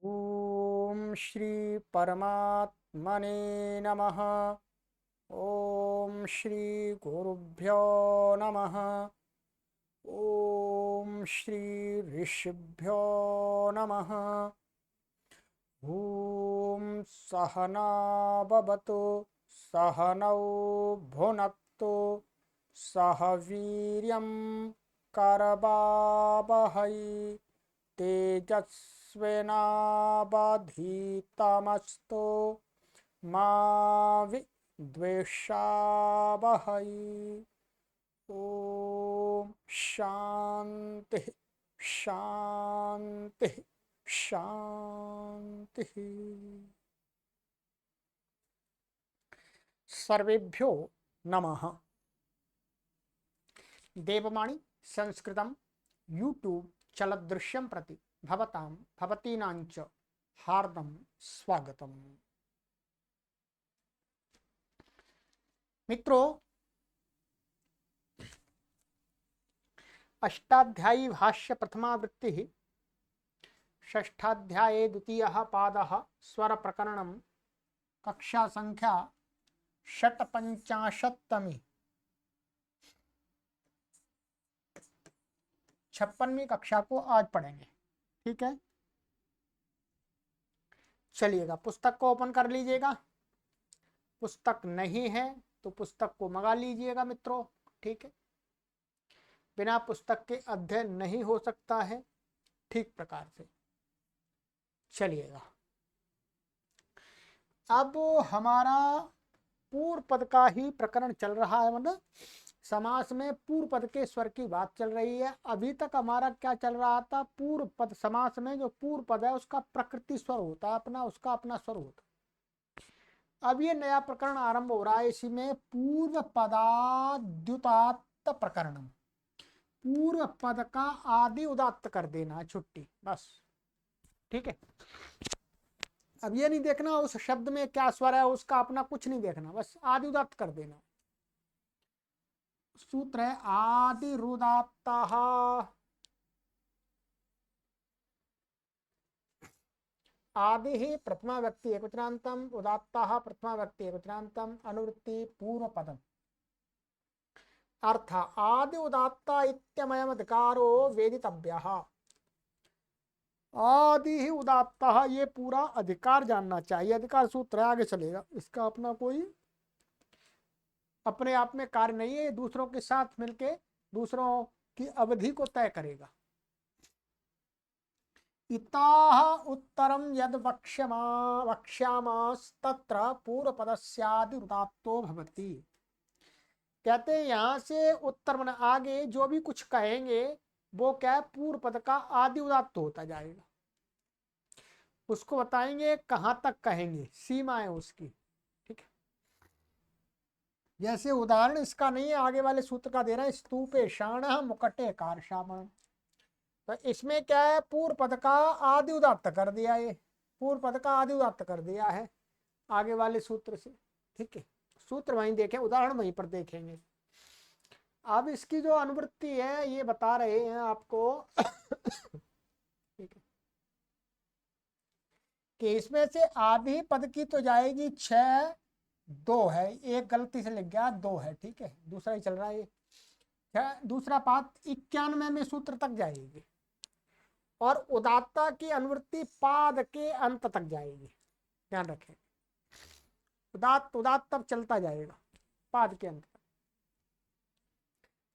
ओम श्री परमात्मने नमः। ओम श्री गुरुभ्यो नमः। ओम श्री ऋषिभ्यो नमः। ओम सहना भवतु सहनौ भुनक्तु सह वीर्यं करवावहै तेजस्विनावधीतमस्तु मा विद्वेषावहै। ओम शांति शांति शांति। सर्वेभ्यो नमः। देववाणी संस्कृतं यूट्यूब चलदृश्यं प्रति भवतां भवतीनांच हार्दं स्वागतम्। मित्रों, अष्टाध्यायी भाष्य प्रथमावृत्तिः षष्ठाध्याये द्वितीयः पादः स्वर प्रकरणं कक्षा संख्या षट्पञ्चाशत्तमी 56वीं कक्षा को आज पढ़ेंगे। ठीक है, चलिएगा पुस्तक को ओपन कर लीजिएगा। पुस्तक नहीं है तो पुस्तक को मंगा लीजिएगा मित्रों। ठीक है, बिना पुस्तक के अध्ययन नहीं हो सकता है ठीक प्रकार से। चलिएगा, अब हमारा पूर्व पद का ही प्रकरण चल रहा है, मतलब समास में पूर्व पद के स्वर की बात चल रही है। अभी तक हमारा क्या चल रहा था, पूर्व पद समास में जो पूर्व पद है उसका प्रकृति स्वर होता है अपना, उसका अपना स्वर होता है। अब ये नया प्रकरण आरंभ हो रहा है, इसी में पूर्व पदाद्युदात्त प्रकरण। पूर्व पद का आदि उदात्त कर देना, छुट्टी बस। ठीक है, अब ये नहीं देखना उस शब्द में क्या स्वर है, उसका अपना कुछ नहीं देखना, बस आदि उदात्त कर देना। सूत्र है आदिरुदात्त। आदि ही प्रथमा व्यक्ति एकवचनान्तम, उदात्त प्रथमा व्यक्ति एकवचनान्तम, अनुवृत्ति पूर्व पदम। अर्थ आदि उदात्त इत्यमयम् अधिकारो वेदितव्यः। आदि ही उदात्त, ये पूरा अधिकार जानना चाहिए। अधिकार सूत्र है, आगे चलेगा। इसका अपना कोई अपने आप में कार्य नहीं है, दूसरों के साथ मिलके दूसरों की अवधि को तय करेगा। इताह उत्तरम यद वक्ष्यामस्तत्र पूर्वपदस्यादिरुदात्तो भवति। कहते हैं यहां से उत्तर मन आगे जो भी कुछ कहेंगे वो क्या, पूर्व पद का आदि उदात्त होता जाएगा। उसको बताएंगे कहां तक कहेंगे, सीमा है उसकी। ठीक है, जैसे उदाहरण इसका नहीं है, आगे वाले सूत्र का दे रहा है, स्तूपे शाण मुकटे कारशामण। तो इसमें क्या है, पूर्व पद का आदि उदात्त कर दिया, ये पूर्व पद का आदि उदात्त कर दिया है आगे वाले सूत्र से। ठीक है, सूत्र वहीं देखें, उदाहरण वहीं पर देखेंगे। अब इसकी जो अनुवृत्ति है ये बता रहे हैं आपको। ठीक है, कि इसमें से आधे पद की तो जाएगी 6, 2 है, एक गलती से लिख गया 2 है। ठीक है, दूसरा ही चल रहा है ये। दूसरा पाद 91 में सूत्र तक जाएगी और उदात्ता की अनुवृत्ति पाद के अंत तक जाएगी। ध्यान रखें, उदात्त तब चलता जाएगा पाद के अंत तक।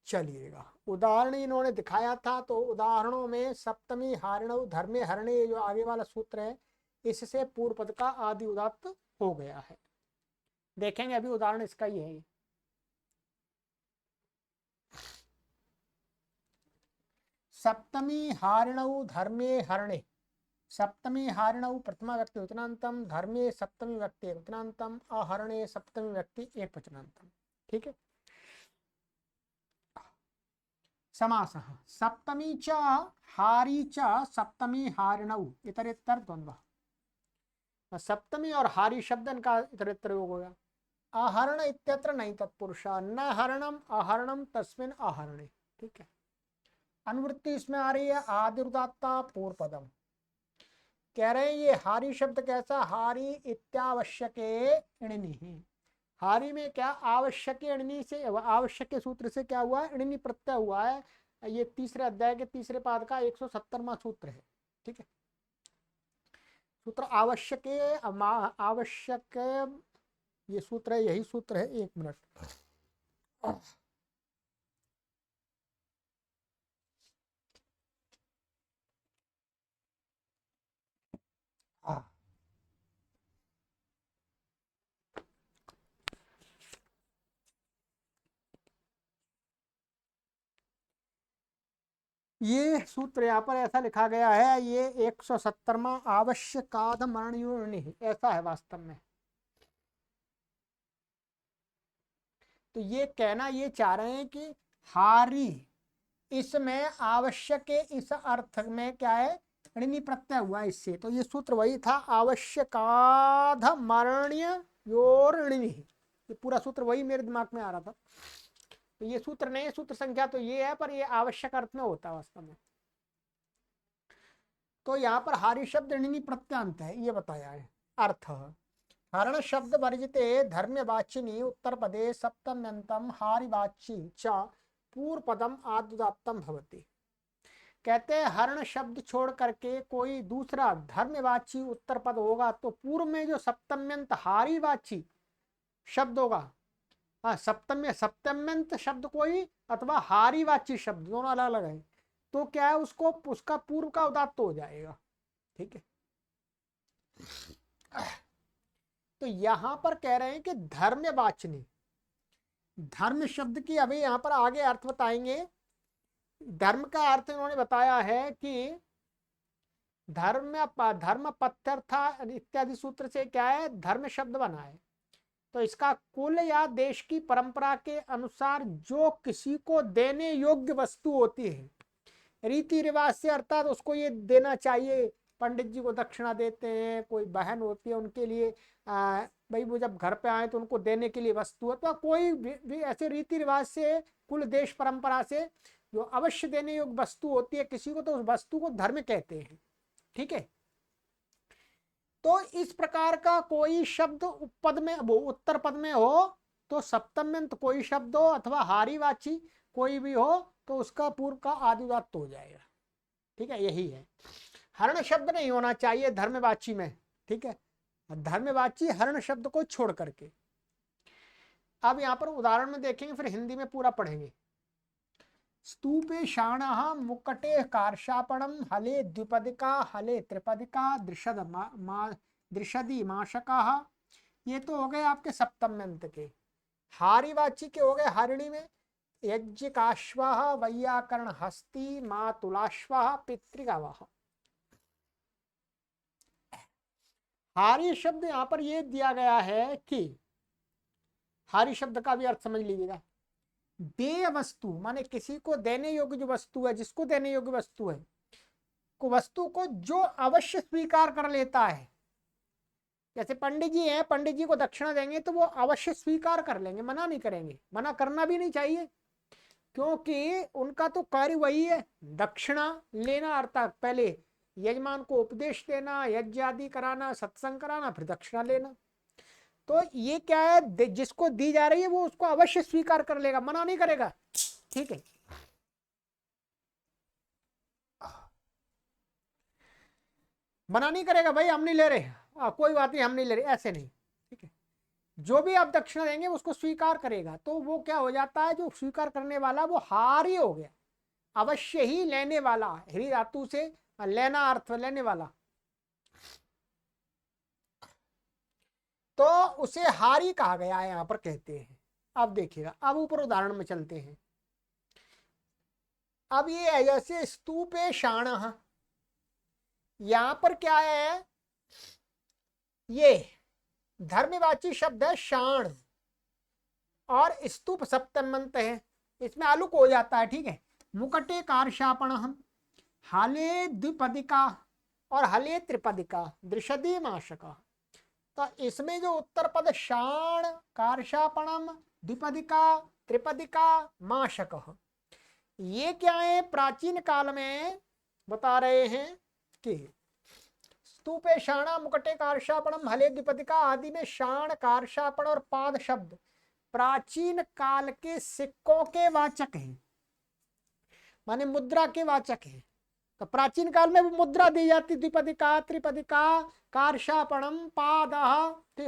चलिएगा, उदाहरण इन्होंने दिखाया था, तो उदाहरणों में सप्तमी हारण धर्मे हरणे जो आगे वाला सूत्र है, इससे पूर्व पद का आदि उदात्त हो गया है। देखेंगे अभी उदाहरण इसका ही है। सप्तमी हारिणौ धर्मे हरणे। सप्तमी हारिणौ प्रथमा व्यक्ति वचनांतम, धर्मे सप्तमी व्यक्ति एक वचनांतम, अहरणे सप्तमी व्यक्ति एक वचनांतम। ठीक है, समासः सप्तमी च हारी च सप्तमी हारिणौ इतरेतर द्वंद्व। सप्तमी और हारी शब्द इनका इतरेतर योग हो गया। आहरण इत्यत्र नहीं तत्पुरुष, न हरणम आहरणम तस्मिन आहरणे। ठीक है, अनुवृत्ति इसमें आ रही है आदिरुदात्ता पूर्व पदम। कह रहे हैं ये हारी शब्द कैसा, हारी इत्यावश्यके इणनी। हारी में क्या आवश्यक इणनी से, आवश्यक के सूत्र से क्या हुआ, इणनी प्रत्यय हुआ है। ये तीसरे अध्याय के तीसरे पाद का 170वां सूत्र है। ठीक है, सूत्र आवश्यक, आवश्यक ये सूत्र है, यही सूत्र है। 1 मिनट। ये सूत्र यहाँ पर ऐसा लिखा गया है, ये 170वां आवश्यकाद मरणयोनि ऐसा है वास्तव में। तो ये कहना ये चाह रहे हैं कि हारी इसमें आवश्यक के इस अर्थ में क्या है, ऋणी प्रत्यय हुआ इससे। तो ये सूत्र वही था, आवश्यकाध मरण्य योर ऋणी। ये पूरा सूत्र वही मेरे दिमाग में आ रहा था। तो ये सूत्र नहीं, सूत्र संख्या तो ये है, पर ये आवश्यक अर्थ में होता है वास्तव में। तो यहाँ पर हारी शब्द ऋणी प्रत्यांत है, ये बताया है। अर्थ हरण शब्द वर्जिते धर्म्यवाचिनी उत्तर पदे सप्तम्यंतम हारिवाची च पूर्व पदम आदुदात्तम भवति। कहते हैं हरण शब्द छोड़ करके कोई दूसरा धर्मवाची उत्तर पद होगा तो पूर्व में जो सप्तम्यंत हारिवाची शब्द होगा, हाँ सप्तम्यंत शब्द कोई अथवा हारिवाची शब्द, दोनों अलग अलग है, तो क्या है उसको उसका पूर्व का उदात्त हो जाएगा। ठीक है, तो यहां पर कह रहे हैं कि धर्मवाचनी, धर्म शब्द की अभी यहां पर आगे अर्थ बताएंगे। धर्म का अर्थ इन्होंने बताया है कि धर्म पत्यर्था इत्यादि सूत्र से क्या है, धर्म शब्द बना है। तो इसका कुल या देश की परंपरा के अनुसार जो किसी को देने योग्य वस्तु होती है, रीति रिवाज से, अर्थात उसको ये देना चाहिए। पंडित जी को दक्षिणा देते हैं, कोई बहन होती है उनके लिए भाई वो जब घर पे आए तो उनको देने के लिए वस्तु है, तो कोई भी ऐसे रीति रिवाज से, कुल देश परंपरा से जो अवश्य देने योग्य वस्तु होती है किसी को, तो उस वस्तु को धर्म कहते हैं। ठीक है, तो इस प्रकार का कोई शब्द उपपद में, वो उत्तर पद में हो तो सप्तम्यंत कोई शब्द हो अथवा हारिवाची कोई भी हो तो उसका पूर्व का आदिवात्त हो जाएगा। ठीक है, यही है। हरण शब्द नहीं होना चाहिए धर्मवाची में। ठीक है, धर्मवाची हरण शब्द को छोड़ करके। अब यहां पर उदाहरण में देखेंगे, फिर हिंदी में पूरा पढ़ेंगे। स्तूपे शाण मुकटे कार्षापणम हले द्विपदिका हले त्रिपदिका दृशदी माशका। ये तो हो गए आपके सप्तम्यंत के। हारिवाची के हो गए हरिणी में यज्ञकाश्व वैयाकरण हस्ती मातुलाश्व पितृगाव। हारी शब्द यहां पर यह दिया गया है कि हारी शब्द का भी अर्थ समझ लीजिएगा, देय वस्तु माने किसी को देने योग्य जो वस्तु है, जिसको देने योग्य वस्तु है, को वस्तु को जो अवश्य स्वीकार कर लेता है। जैसे पंडित जी हैं, पंडित जी को दक्षिणा देंगे तो वो अवश्य स्वीकार कर लेंगे, मना नहीं करेंगे, मना करना भी नहीं चाहिए, क्योंकि उनका तो कार्य वही है दक्षिणा लेना, अर्थात पहले यजमान को उपदेश देना, यज्ञ आदि कराना, सत्संग कराना, फिर दक्षिणा लेना। तो ये क्या है, जिसको दी जा रही है वो उसको अवश्य स्वीकार कर लेगा, मना नहीं करेगा। ठीक है, मना नहीं करेगा, भाई हम नहीं ले रहे, कोई बात नहीं हम नहीं ले रहे, ऐसे नहीं। ठीक है, जो भी आप दक्षिणा देंगे उसको स्वीकार करेगा, तो वो क्या हो जाता है, जो स्वीकार करने वाला वो हारी हो गया। अवश्य ही लेने वाला, ह्री धातु से लेना अर्थ लेने वाला, तो उसे हारी कहा गया है यहां पर कहते हैं। अब देखिएगा, अब ऊपर उदाहरण में चलते हैं। अब ये है जैसे स्तूपे शाण, यहां पर क्या है, ये धर्मवाची शब्द है शाण और स्तूप सप्तमंत है, इसमें आलुक हो जाता है। ठीक है, मुकटे कार्षापण हाले द्विपदिका और हले त्रिपदिका दृशदी माशका। तो इसमें जो उत्तर पद शाण कार्षापणम द्विपदिका त्रिपदिका माशक, ये क्या है, प्राचीन काल में बता रहे हैं कि स्तूपे शाणा मुकटे कार्षापणम हले द्विपदिका आदि में शाण, कार्षापण और पाद शब्द प्राचीन काल के सिक्कों के वाचक हैं, माने मुद्रा के वाचक हैं। तो प्राचीन काल में मुद्रा दी जाती, द्विपदिका, त्रिपदिका, कार्षापणम, पाद,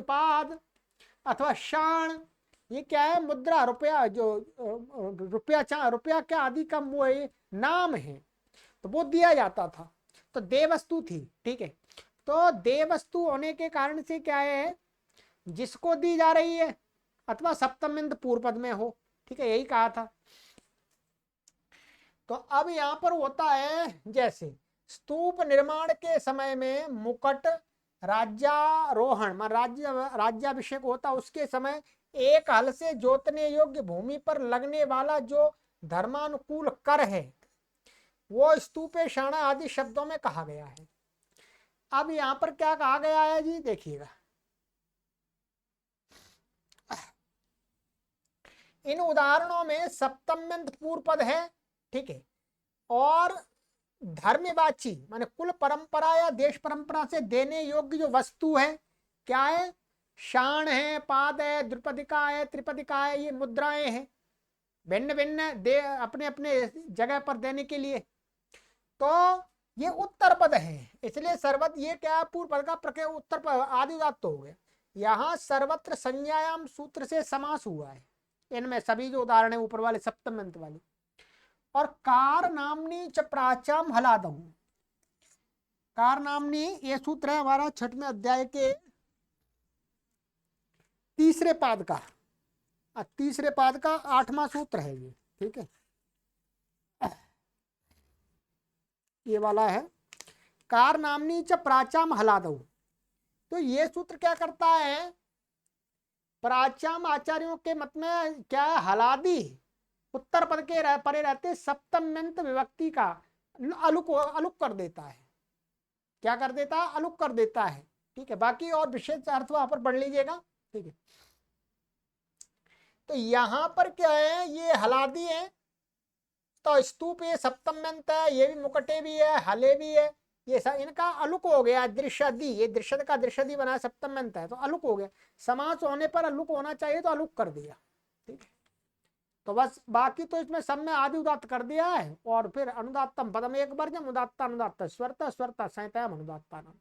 पाद अथवा शाण, ये क्या है? मुद्रा, रुपया, जो रुपया क्या आदि का नाम है, तो वो दिया जाता था। तो देय वस्तु थी, ठीक है। तो देय वस्तु होने के कारण से क्या है, जिसको दी जा रही है अथवा सप्तम बिंद पूर्व पद में हो, ठीक है, यही कहा था। तो अब यहां पर होता है, जैसे स्तूप निर्माण के समय में मुकुट राज्यारोहण, राज्याभिषेक होता, उसके समय एक हल से जोतने योग्य भूमि पर लगने वाला जो धर्मानुकूल कर है वो स्तूपे शाणा आदि शब्दों में कहा गया है। अब यहां पर क्या कहा गया है जी, देखिएगा, इन उदाहरणों में सप्तम बिंद पूर्व पद है, ठीक है, और धर्मवाची माने कुल परंपरा या देश परंपरा से देने योग्य जो वस्तु है, क्या है? शाण है, पाद है, द्विपदिका है, त्रिपदिका है, ये मुद्राएं हैं, भिन्न भिन्न दे अपने अपने जगह पर देने के लिए। तो ये उत्तर पद है, इसलिए सर्वत्र, ये क्या है? पूर्व पद का प्रत्यय उत्तर पद आदि उदात्त हो गया। यहाँ सर्वत्र संज्ञायाम सूत्र से समास हुआ है, इनमें सभी जो उदाहरण है ऊपर वाले सप्तम अंत वाले। और कार नामनी च प्राचाम हलादहु, कार नामनी ये सूत्र है हमारा 6वें अध्याय के तीसरे पाद का 8वां सूत्र है ये, ठीक है, ये वाला है, कार नामनी च प्राचाम हलादहु। तो ये सूत्र क्या करता है? प्राचाम आचार्यों के मत में क्या है? हलादी उत्तर पद के परे रहते सप्तम अंत विभक्ति का अलुक कर देता है। क्या कर देता है? अलुक कर देता है, ठीक है। बाकी और विशेष अर्थ वहां पर पढ़ लीजिएगा, ठीक है। तो यहां पर क्या है? ये हलादी है, तो स्तूप ये सप्तम अंत है, ये भी मुकटे भी है, हले भी है, ये सब इनका अलुक हो गया। दृश्यदी, ये दृश्यद का दृश्यदी बना, सप्तम अंत है तो अलुक हो गया। समास होने पर अलुक होना चाहिए तो अलुक कर दिया, ठीक है। तो बस बाकी तो इसमें सब में आदि उदात्त कर दिया है, और फिर अनुदात्तम पदम एक बार जब उदात्ता अनुदात्त स्वरता स्वरता संहिता अनुदात्ता नाम,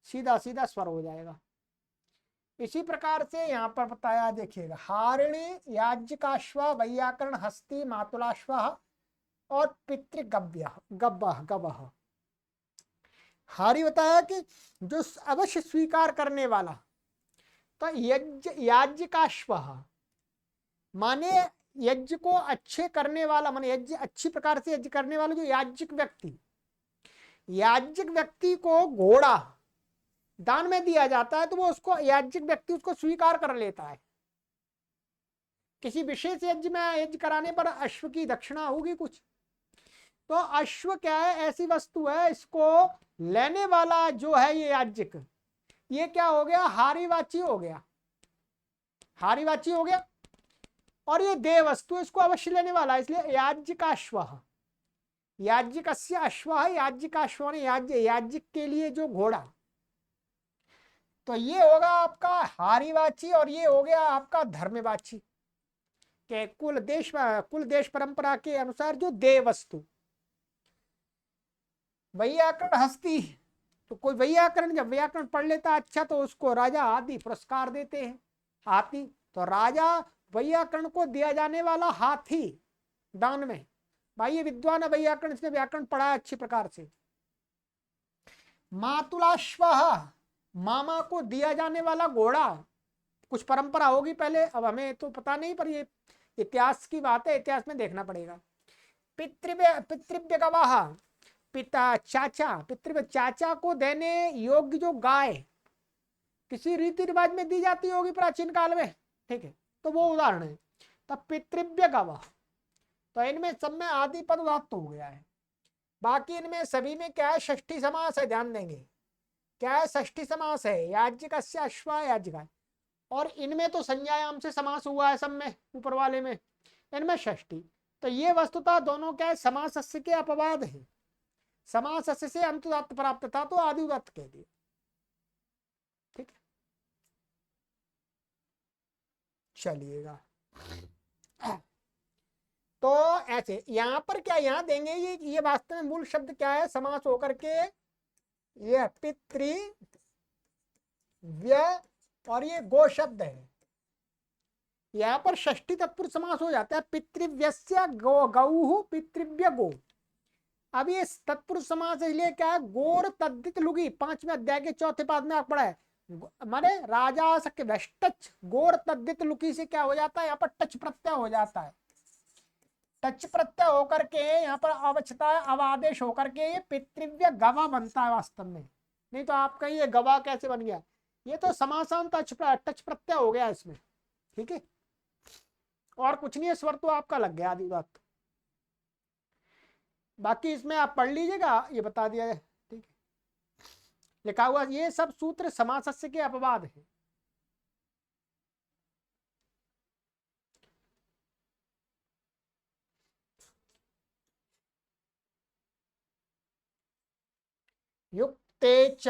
सीधा सीधा स्वर हो जाएगा। इसी प्रकार से यहाँ पर बताया, देखिएगा, हारिणी याज्ञिकाश्व वैयाकरण हस्ती मातुलाश्व और पितृगव्य गवः। हारी बताया कि जो अवश्य स्वीकार करने वाला, तो याज्ञिकाश्व माने यज्ञ को अच्छे करने वाला, माने यज्ञ अच्छी प्रकार से यज्ञ करने वाला जो याज्ञिक व्यक्ति को घोड़ा दान में दिया जाता है, तो वो उसको याज्ञिक व्यक्ति उसको स्वीकार कर लेता है। किसी विशेष यज्ञ में यज्ञ कराने पर अश्व की दक्षिणा होगी कुछ, तो अश्व क्या है? ऐसी वस्तु है, इसको लेने वाला जो है ये याज्ञिक, ये क्या हो गया? हारीवाची हो गया, हारीवाची हो गया। और ये देव वस्तु, इसको अवश्य लेने वाला, इसलिए याज्ञिकाश्व, याज्ञिकस्य अश्व, याज्ञिकाश्व ने याज्ञिक के लिए जो घोड़ा, तो ये होगा आपका हारीवाची, और ये हो गया आपका धर्मवाची के कुल देश परंपरा के अनुसार जो देव वस्तु। वैयाकरण हस्ती, तो कोई वैयाकरण जब वैयाकरण पढ़ लेता अच्छा, तो उसको राजा आदि पुरस्कार देते हैं, हाथी। तो राजा वैयाकरण को दिया जाने वाला हाथी दान में, भाई ये विद्वान वैयाकरण, इसने व्याकरण पढ़ा है अच्छी प्रकार से। मातुलाश्व, मामा को दिया जाने वाला घोड़ा, कुछ परंपरा होगी पहले, अब हमें तो पता नहीं, पर ये इतिहास की बात है, इतिहास में देखना पड़ेगा। पितृव्य गवाह, पिता चाचा, पितृव्य चाचा को देने योग्य जो गाय किसी रीति रिवाज में दी जाती होगी प्राचीन काल में, ठीक है, तो वो उदाहरण है। तब पितृव्य गवाह, तो इनमें सब में आदि पद उदात्त हो गया है। बाकी इनमें सभी में क्या है? षष्ठी समास है, ध्यान देंगे क्या है? षष्ठी समास है, याज्ञिकस्य अश्व याज्ञिका, और इनमें तो संज्ञायाम से समास हुआ है सब में, ऊपर वाले में, इनमें षष्ठी। तो ये वस्तुतः दोनों क्या है? समासस्य के अपवाद है। समास से अंत उदात्त प्राप्त था तो आदि उदात्त कह दिया। ठीक है, चलिएगा। तो ऐसे यहां पर क्या यहाँ देंगे, ये वास्तव में मूल शब्द क्या है, समास होकर के ये पितृ व्य और ये गो शब्द है। यहाँ पर षष्ठी तत्पुरुष समास हो जाता है, पितृव्यस्य गो गौ पितृव्य गो। अब ये तत्पुरुष समास इसलिए क्या है, गोर तद्दित लुगी 5वें अध्याय के 4थे पाद में आप पढ़ा है, माने राजा सक टच गोर तद्दित लुकी से क्या हो जाता है, यहाँ पर टच प्रत्यय हो जाता है। टच प्रत्यय होकर के यहाँ पर अवच्छता अवादेश होकर के ये पितृव्य गवा बनता है वास्तव में। नहीं तो आप कहिए गवा कैसे बन गया, ये तो समासांत टच प्रत्यय हो गया इसमें। ठीक है, और कुछ नहीं है, स्वर तो आपका लग गया आदि उदात्त। बाकी इसमें आप पढ़ लीजिएगा, ये बता दिया है। ठीक है, लिखा हुआ ये सब सूत्र समासस्य के अपवाद है। युक्ते च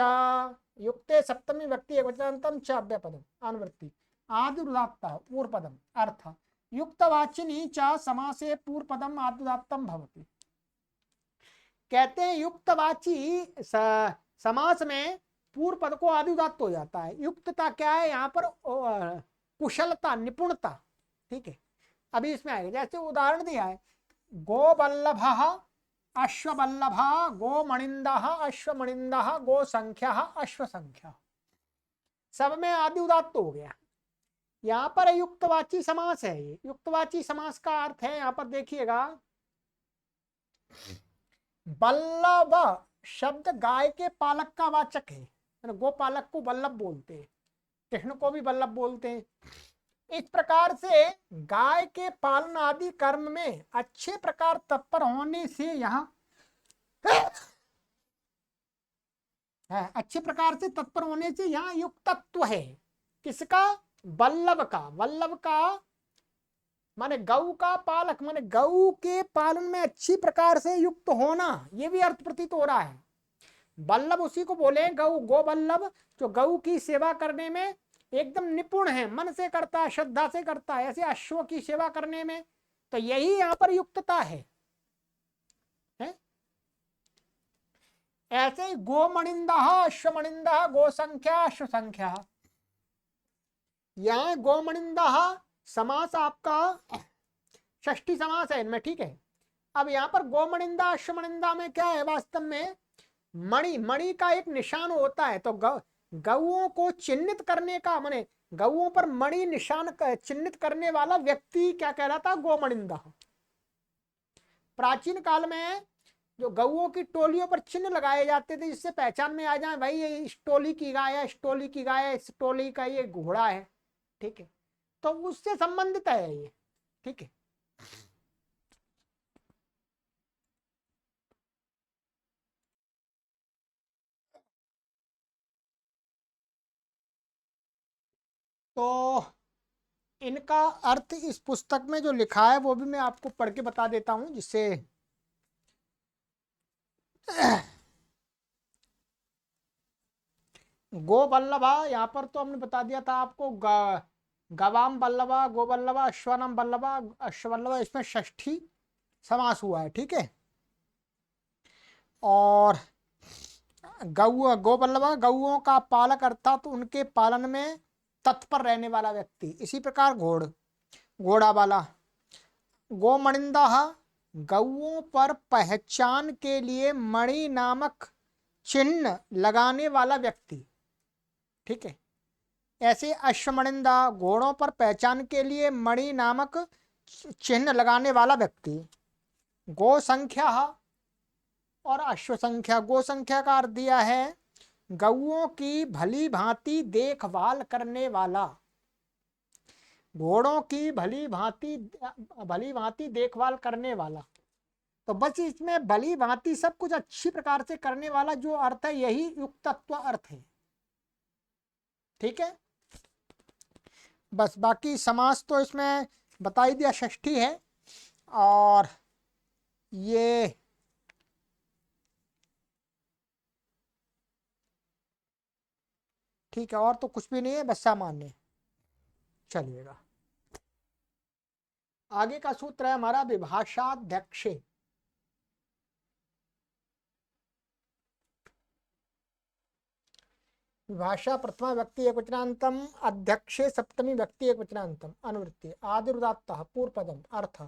युक्ते सप्तमी व्यक्ति एकवचनांतम च अव्यपदम अनुवृत्ति आदि उदात्त पूर्व पदम अर्थ युक्तवाचिनी च समासे पूर्व पदम आदि उदात्तम भवति। कहते हैं युक्तवाची समास में पूर्व पद को आदि उदात्त हो जाता है। युक्तता क्या है, यहाँ पर कुशलता निपुणता। ठीक है, अभी इसमें आएगा, जैसे उदाहरण दिया है, गो बल्लभ अश्वबल्लभ गो मणिंद अश्वमणिंद गो संख्या अश्व संख्या, सब में आदि उदात्त हो गया। यहाँ पर युक्तवाची समास है। ये युक्तवाची समास का अर्थ है, यहाँ पर देखिएगा, बल्लभ शब्द गाय के पालक का वाचक है, गोपालक को बल्लभ बोलते हैं, कृष्ण को भी बल्लभ बोलते हैं। इस प्रकार से गाय के पालन आदि कर्म में अच्छे प्रकार तत्पर होने से यहाँ अच्छे प्रकार से तत्पर होने से यहाँ युक्तत्व है। किसका, बल्लभ का। बल्लभ का माने गौ का पालक, माने गौ के पालन में अच्छी प्रकार से युक्त होना, ये भी अर्थ प्रतीत हो रहा है। बल्लभ उसी को बोले गौ, गो बल्लभ, जो गौ की सेवा करने में एकदम निपुण है, मन से करता है, श्रद्धा से करता है, ऐसे अश्व की सेवा करने में, तो यही यहाँ पर युक्तता है? ऐसे ही गोमणिंदा अश्वमणिंदा गो संख्या अश्व संख्या, यहाँ गोमणिंदा समास आपका षष्ठी समास है इनमें। ठीक है, अब यहाँ पर गोमणिंदा अश्वमणिंदा में क्या है, वास्तव में मणि, मणि का एक निशान होता है। तो गौओं को चिन्हित करने का, माने गौओं पर मणि निशान चिन्हित करने वाला व्यक्ति क्या कहलाता, गोमणिंदा। प्राचीन काल में जो गौओं की टोलियों पर चिन्ह लगाए जाते थे, जिससे पहचान में आ जाए भाई ये इस टोली की गाय है, इस टोली की गाय है, इस टोली का ये घोड़ा है। ठीक है, तो उससे संबंधित है ये। ठीक है, तो इनका अर्थ इस पुस्तक में जो लिखा है वो भी मैं आपको पढ़ के बता देता हूं, जिससे गो बल्लभा, यहाँ पर तो हमने बता दिया था आपको, गवाम बल्लभा, गो बल्लभा, अश्वनम बल्लभा, अश्वल्लभा, इसमें षष्ठी समास हुआ है। ठीक है, और गौ, गो बल्लभा गौओं का पालक अर्थात तो उनके पालन में तत्पर रहने वाला व्यक्ति। इसी प्रकार घोड़ा वाला। गोमणिंदा गौओं पर पहचान के लिए मणि नामक चिन्ह लगाने वाला व्यक्ति। ठीक है, ऐसे अश्वमणिंदा घोड़ों पर पहचान के लिए मणि नामक चिन्ह लगाने वाला व्यक्ति। गो संख्या और अश्व संख्या। गो संख्या का अर्थ दिया है गौओं की भली भांति देखभाल करने वाला, घोड़ों की भली भांति देखभाल करने वाला। तो बस इसमें भली भांति सब कुछ अच्छी प्रकार से करने वाला जो अर्थ है, यही युक्तत्व अर्थ है। ठीक है, बस बाकी समास तो इसमें बता ही दिया, षष्ठी है। और ये ठीक है, और तो कुछ भी नहीं है, बस सामान्य। चलिएगा, आगे का सूत्र है हमारा विभाषाध्यक्षे। विभाषा प्रथमा व्यक्ति एकवचनान्तम, अध्यक्षे सप्तमी व्यक्ति एकवचनान्तम, अनुवृत्ति आदिरुदात्तः पूर्व पदम, अर्थ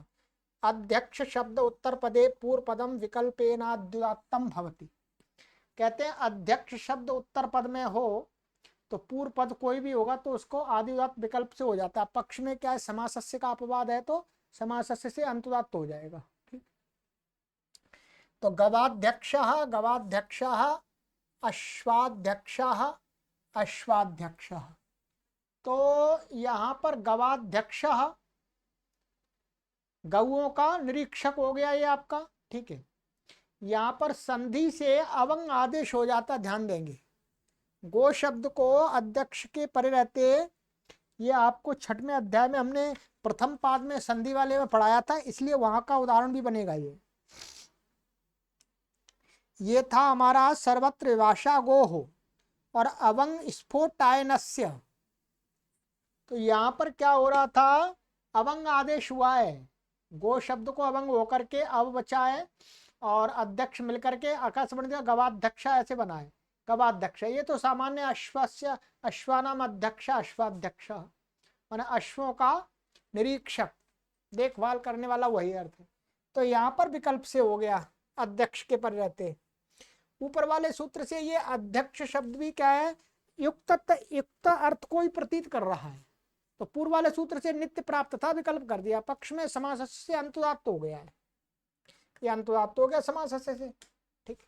अध्यक्ष शब्द उत्तर पदे पूर्व पदम विकल्पेनाद्युदात्तम भवति। कहते हैं अध्यक्ष शब्द उत्तर पद में हो तो पूर्व पद कोई भी होगा तो उसको आदिउदात्त विकल्प से हो जाता है। पक्ष में क्या है, समासस्य का अपवाद है तो समासस्य से अंतुदात्त हो जाएगा। ठीक, तो गवाध्यक्षः गवाध्यक्षः, अश्वाध्यक्षः अश्वाध्यक्षः। तो यहाँ पर गवाध्यक्षः गौओं का निरीक्षक हो गया ये आपका। ठीक है, यहाँ पर संधि से अवंग आदेश हो जाता, ध्यान देंगे। गो शब्द को अध्यक्ष के परे रहते, ये आपको छठवें अध्याय में हमने प्रथम पाद में संधि वाले में पढ़ाया था, इसलिए वहां का उदाहरण भी बनेगा। ये था हमारा सर्वत्र विभाषा गो हो और अवंग स्फोटायनस्य। तो यहाँ पर क्या हो रहा था, अवंग आदेश हुआ है, गो शब्द को अवंग होकर के अव बचा है और अध्यक्ष मिलकर के आकाश बन दिया, गवाध्यक्ष ऐसे बना है, गवाध्यक्ष। ये तो सामान्य अश्वस्य अश्वानाम अध्यक्ष अश्वाध्यक्ष, माने अश्वों का निरीक्षक, देखभाल करने वाला, वही अर्थ है। तो यहाँ पर विकल्प से हो गया, अध्यक्ष के पर रहते। ऊपर वाले सूत्र से ये अध्यक्ष शब्द भी क्या है, युक्त अर्थ को ही प्रतीत कर रहा है। तो पूर्व वाले सूत्र से नित्य प्राप्त था, विकल्प कर दिया, पक्ष में समास से अंतुदात्त हो गया है, ये अंतुदात्त हो गया समास से। ठीक,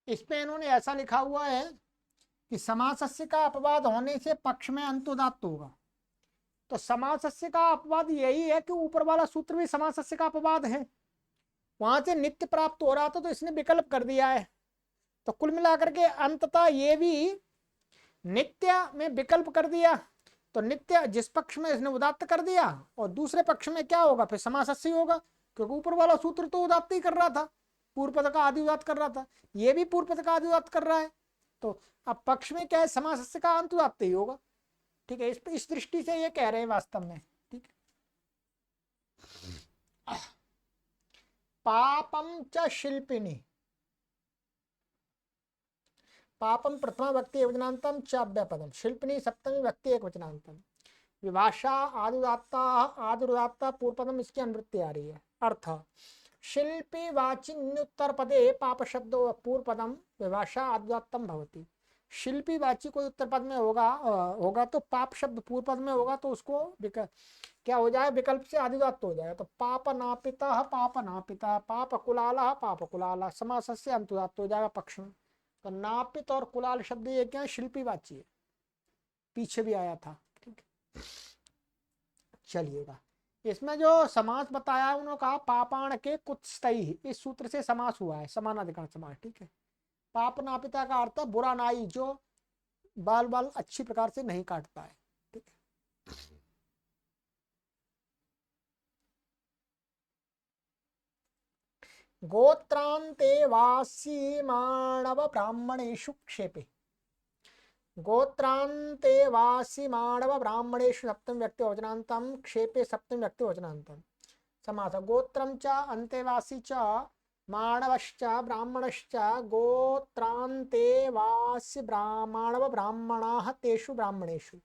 इसमें इन्होंने ऐसा लिखा हुआ है कि समासस्य का अपवाद होने से पक्ष में अंतुदात्त होगा। तो समासस्य का अपवाद यही है कि ऊपर वाला सूत्र भी समासस्य का अपवाद है, वहां से नित्य प्राप्त हो रहा था तो इसने विकल्प कर दिया है। तो कुल मिलाकर के अंततः ये भी नित्य में विकल्प कर दिया। तो नित्य जिस पक्ष में इसने उदात्त कर दिया और दूसरे पक्ष में क्या होगा, फिर समासस्य होगा, क्योंकि ऊपर वाला सूत्र तो उदात्त ही कर रहा था, पूर्व पद का आदि उदात्त कर रहा था, ये भी पूर्व पद का आदि उदात्त कर रहा है। तो अब पक्ष में क्या है, समासस्य का अंत उदात्त ही होगा। ठीक है, इस दृष्टि से ये कह रहे हैं वास्तव में। ठीक है, पापम च शिल्पिनी, पापम प्रथमा व्यक्ति एकवचनांतम च अव्ययपदम, शिल्पिनी सप्तमी व्यक्ति एकवचनांतम, विभाषा आदुदात्ता आदुदात्ता पूर्व पदम, इसकी अनुवृत्ति आ रही है। अर्थ शिल्पी वाचिन्युत्तर पदे पाप शब्द पूर्व पदम विभाषा आदुदात्तम भवति। शिल्पी वाची कोई उत्तर पद में होगा तो पाप शब्द पूर्व पद में होगा तो उसको क्या हो जाए, विकल्प से आदिदात्त हो जाएगा। तो पाप नापिता पाप नापिता, पाप कुलाला पाप कुलाला, समास से अंतुदात्त हो जाएगा पक्ष में। तो नापित और कुलाल शब्द ये क्या है, शिल्पी वाची है, पीछे भी आया था। ठीक, चलिएगा, इसमें जो समास बताया है उन्होंने कहा पापाण के कुत्स्थई, इस सूत्र से समास हुआ है, समानाधिकरण समास। ठीक है, पाप नापिता का अर्थ बुरा नाई, जो बाल बाल अच्छी प्रकार से नहीं काटता है। ठीक है, गोत्रांते वासी मानव ब्राह्मणेषु क्षेपे, गोत्रांते वासी मानव ब्राह्मणेषु सप्तम व्यक्ति वचनांतम, क्षेपे सप्तम व्यक्ति वचनांतम। समास गोत्रम च अंतेवासी च मानवश्च ब्राह्मणश्च गोत्रांते वास्य मानव ब्राह्मणाः तेषु ब्राह्मणेषु,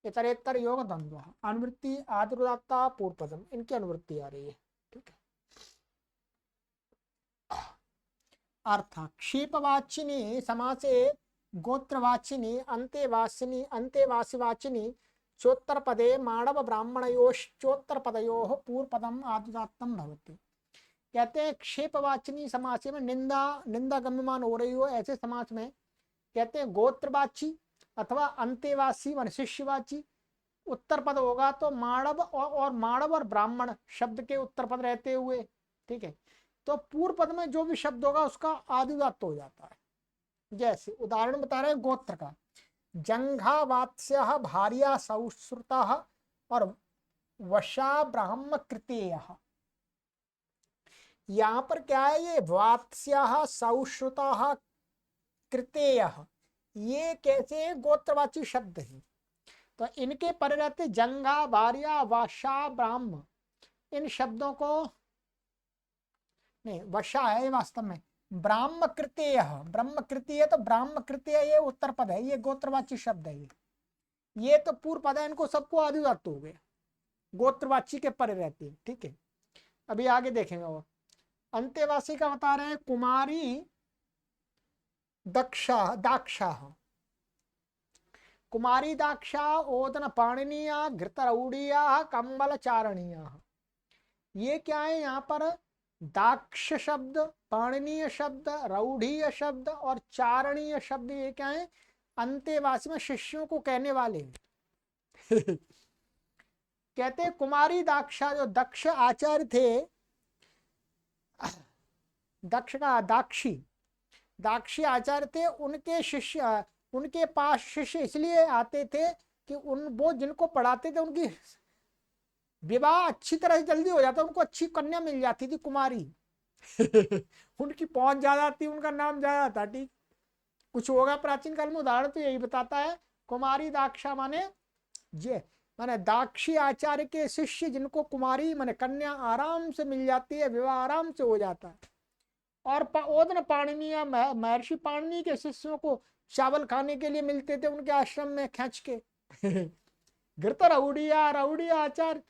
इतरेतर योग द्वंद्व, अनुवृत्ति आदिरुदात्ता पूर्व पदम, इनकी अनुवृत्ति आ रही है। ठीक है, अर्थ क्षेपवाचिनी समासे गोत्रवाचिनी अंतेवासिनी अंतेवासिवाचिनी चोत्तर पदे मानव ब्राह्मणयोश्चोत्तर पदयोः पूर्व पदम आदिदात्तम भवति। कहते हैं क्षेपवाचिनी समास में निंदा गम्यमान हो रही हो, ऐसे समास में कहते हैं गोत्रवाची अथवा अंतेवासी मान शिष्यवाची उत्तर पद होगा तो मानव और मानव और ब्राह्मण शब्द के उत्तर पद रहते हुए। ठीक है, तो पूर्व पद में जो भी शब्द होगा उसका आदिदात्त हो जाता है। जैसे उदाहरण बता रहे हैं गोत्र का, जंघा वात्स्य भार्या सौश्रुता और वशा ब्राह्म कृतेय। यहाँ पर क्या है, ये वात्स्य सौश्रुता कृतेय, ये कैसे गोत्रवाची शब्द है। तो इनके पर रहते जंगा भार्या वशा ब्राह्म, इन शब्दों को नहीं, वशा है वास्तव में ब्राह्म कृतेय, ब्रह्म कृतीय, तो ब्राह्म कृतीय ये उत्तर पद है, ये गोत्रवाची शब्द है। ये तो पूर्व पद है, इनको सबको आदिवासी हो गया, गोत्रवाची के पर रहती है। ठीक है, अभी आगे देखेंगे। वो अंत्यवासी का बता रहे हैं, कुमारी दक्षा दाक्षा, कुमारी दाक्षा ओदन पाणनीया घृतरौड़िया कंबल चारणीया। ये क्या है, यहाँ पर दाक्ष शब्द, पाणनीय शब्द, रौढ़ीय शब्द और चारणीय शब्द, ये क्या है, अंतेवासी में शिष्यों को कहने वाले कहते हैं कुमारी दाक्षा, जो दक्ष आचार्य थे, दक्ष का दाक्षी आचार्य थे, उनके शिष्य, उनके पास शिष्य इसलिए आते थे कि वो जिनको पढ़ाते थे उनकी विवाह अच्छी तरह से जल्दी हो जाता, उनको अच्छी कन्या मिल जाती थी कुमारी उनकी पहुंच ज्यादा थी, उनका नाम ज्यादा था। ठीक, कुछ होगा प्राचीन काल में, उदाहरण तो यही बताता है। कुमारी दाक्षा माने माने दाक्षी आचार्य के शिष्य जिनको कुमारी माने कन्या आराम से मिल जाती है, विवाह आराम से हो जाता है। और ओदन पाणनीय, महर्षि पाणनी के शिष्यों को चावल खाने के लिए मिलते थे उनके आश्रम में खींच के घृत रौड़िया आचार्य,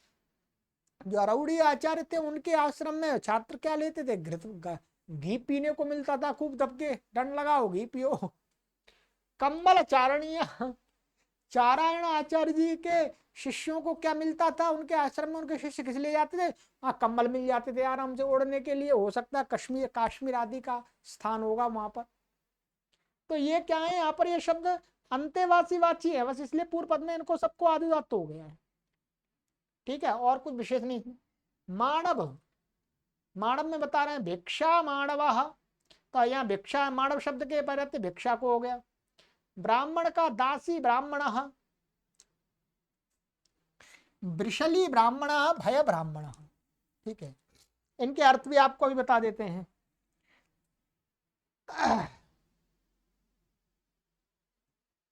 जो रौड़ी आचार्य थे उनके आश्रम में छात्र क्या लेते थे, घी पीने को मिलता था खूब दबके, डंड लगाओ घी पियो। कंबल चारणीय, चारायण आचार्य जी के शिष्यों को क्या मिलता था उनके आश्रम में, उनके शिष्य किस लिए जाते थे, कंबल मिल जाते थे आराम से ओढ़ने के लिए, हो सकता है काश्मीर आदि का स्थान होगा वहां पर। तो ये क्या है, यहाँ पर ये शब्द अंत्यवासी वाची है बस, इसलिए पूर्व पद में इनको सबको आदिवासी हो गया है। ठीक है, और कुछ विशेष नहीं। मानव, मानव में बता रहे हैं भिक्षा मानव, तो यहाँ भिक्षा मानव शब्द के पर रहते भिक्षा को हो गया। ब्राह्मण का दासी ब्राह्मण, वृषली ब्राह्मण, भय ब्राह्मण। ठीक है, इनके अर्थ भी आपको अभी बता देते हैं।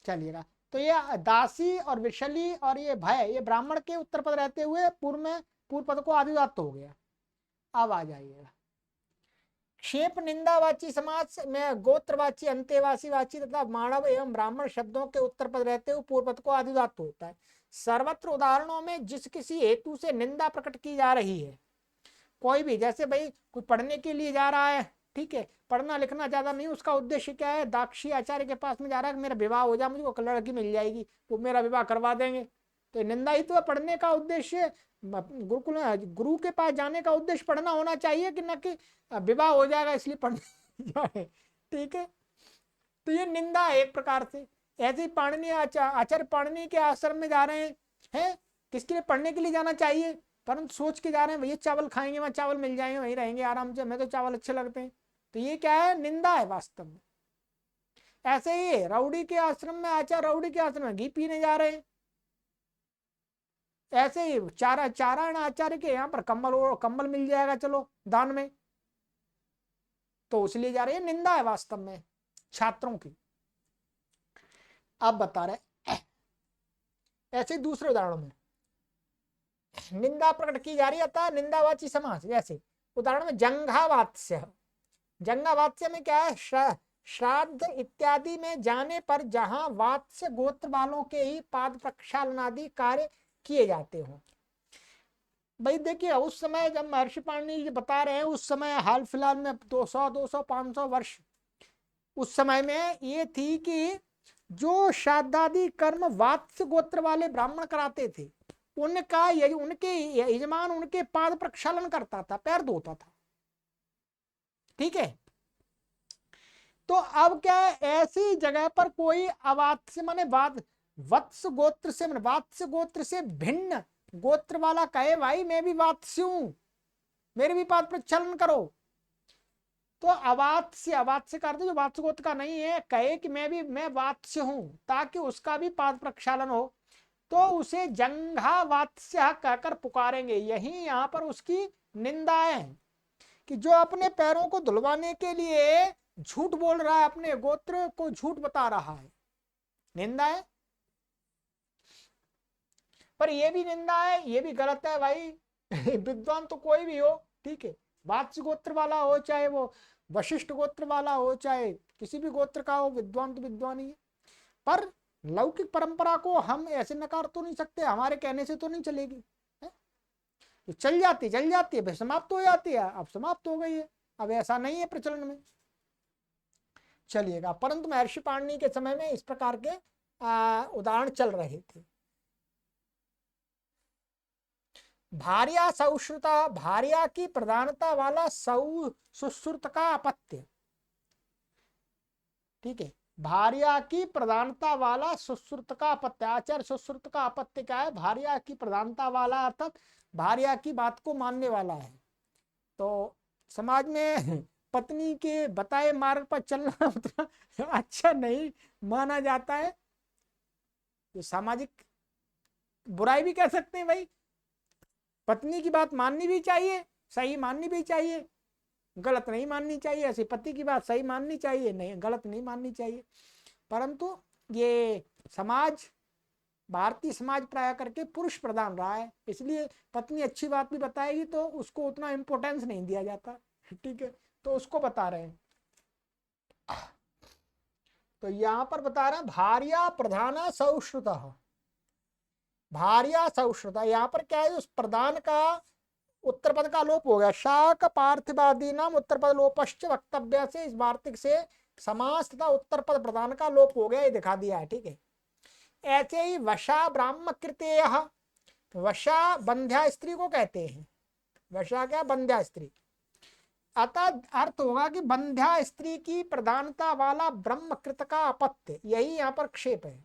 चलिएगा, तो ये दासी और विशली और ये भय, ये ब्राह्मण के उत्तर पद रहते हुए पूर्व पद को आदिवासी हो गया। अब आ जाइएगा, क्षेप निंदावाची समास में गोत्रवाची, अंत्यवासी वाची तथा मानव एवं ब्राह्मण शब्दों के उत्तर पद रहते हुए पूर्व पद को आदिवासी होता है। सर्वत्र उदाहरणों में जिस किसी हेतु से निंदा प्रकट की जा रही है, कोई भी, जैसे भाई कोई पढ़ने के लिए जा रहा है, ठीक है, पढ़ना लिखना ज्यादा नहीं, उसका उद्देश्य क्या है, दाक्षी आचार्य के पास में जा रहा है कि मेरा विवाह हो जाए, मुझे वो लड़की मिल जाएगी, वो मेरा विवाह करवा देंगे, तो निंदा ही तो पढ़ने का उद्देश्य, गुरुकुल गुरु के पास जाने का उद्देश्य पढ़ना होना चाहिए कि न कि विवाह हो जाएगा इसलिए पढ़ने जाए। ठीक है, तो ये निंदा है एक प्रकार से। ऐसे ही पाणनी आचार्य पाणनी के आश्रम में जा रहे हैं, किसके लिए, पढ़ने के लिए जाना चाहिए, परंतु सोच के जा रहे हैं भैया चावल खाएंगे, वहां चावल मिल जाएंगे, वहीं रहेंगे आराम से, हमें तो चावल अच्छे लगते हैं, तो ये क्या है, निंदा है वास्तव में। ऐसे ही रौड़ी के आश्रम में, आचार्य रौड़ी के आश्रम में घी पीने जा रहे हैं, ऐसे ही चारायण आचार्य के यहाँ पर कंबल मिल जाएगा चलो दान में, तो उसलिए जा रहे हैं, निंदा है वास्तव में छात्रों की। अब बता रहे ऐसे दूसरे उदाहरणों में निंदा प्रकट की जा रही है, अतः निंदावाची समास। जैसे उदाहरण में जंघावात्स्य, जंघावात्स्य में क्या है, श्राद्ध इत्यादि में जाने पर जहां वात्स्य गोत्र वालों के ही पाद प्रक्षालन आदि कार्य किए जाते हो। भाई देखिए, उस समय जब महर्षि पाणिनि जी बता रहे हैं, उस समय हाल फिलहाल में 200 200 500 वर्ष उस समय में ये थी कि जो श्राद्धादि कर्म वात्स्य गोत्र वाले ब्राह्मण कराते थे, उनका उनके यजमान उनके पाद प्रक्षालन करता था, पैर धोता था। ठीक है, तो अब क्या है, ऐसी जगह पर कोई अवात्स्य माने वत्स गोत्र से, वात्स्य गोत्र से भिन्न गोत्र वाला कहे भाई मैं भी वात्स्य हूं, मेरे भी पाद प्रक्षालन करो, तो अवात्स्य का अर्थ जो वात्स्य गोत्र का नहीं है, कहे कि मैं वात्स्य हूं, ताकि उसका भी पाद प्रक्षालन हो, तो उसे जंघा वात्स्य कहकर पुकारेंगे। यही यहाँ पर उसकी निंदा है कि जो अपने पैरों को धुलवाने के लिए झूठ बोल रहा है, अपने गोत्र को झूठ बता रहा है, निंदा है। पर ये भी निंदा है, ये भी गलत है भाई। विद्वान तो कोई भी हो, ठीक है, वात्स्य गोत्र वाला हो, चाहे वो वशिष्ठ गोत्र वाला हो, चाहे किसी भी गोत्र का हो, विद्वान तो विद्वान ही है। पर लौकिक परंपरा को हम ऐसे नकार तो नहीं सकते, हमारे कहने से तो नहीं चलेगी, है? तो चल जाती है, समाप्त हो जाती है, अब समाप्त हो गई है, अब ऐसा नहीं है प्रचलन में, चलिएगा। परंतु महर्षि पाणिनि के समय में इस प्रकार के उदाहरण चल रहे थे। भार्या सौश्रुता, भार्या की प्रधानता वाला सुश्रुत का अपत्य, ठीक है, भार्या की प्रधानता वाला सुश्रुत का अपत्य। आचार्य सुश्रुत का अपत्य क्या है? भार्या की प्रधानता वाला अर्थात भार्या की बात को मानने वाला है। तो समाज में पत्नी के बताए मार्ग पर चलना उतना अच्छा नहीं माना जाता है। तो सामाजिक बुराई भी कह सकते हैं भाई, पत्नी की बात माननी भी चाहिए, सही माननी भी चाहिए, गलत नहीं माननी चाहिए। ऐसे पति की बात सही माननी चाहिए, नहीं गलत नहीं माननी चाहिए। परंतु ये समाज, भारतीय समाज प्राय करके पुरुष प्रधान रहा है, इसलिए पत्नी अच्छी बात भी बताएगी तो उसको उतना इम्पोर्टेंस नहीं दिया जाता, ठीक है, तो उसको बता रहे हैं। तो यहां पर बता रहे हैं भार्या प्रधाना सौश्रुता, भार्या सौश्रुता, यहाँ पर क्या है, उस प्रधान का उत्तर पद का लोप हो गया। शाक पार्थिवादी नाम उत्तर पद लोपश्च वक्तव्य से इस वार्तिक से समास तथा उत्तर पद प्रधान का लोप हो गया, ये दिखा दिया है, ठीक है। ऐसे ही वशा ब्राह्म कृतेय, वशा बंध्या स्त्री को कहते हैं, वशा क्या, बंध्या स्त्री। अतः अर्थ होगा कि बंध्या स्त्री की प्रधानता वाला ब्रह्मकृत का अपत्य, यही यहाँ पर क्षेप है।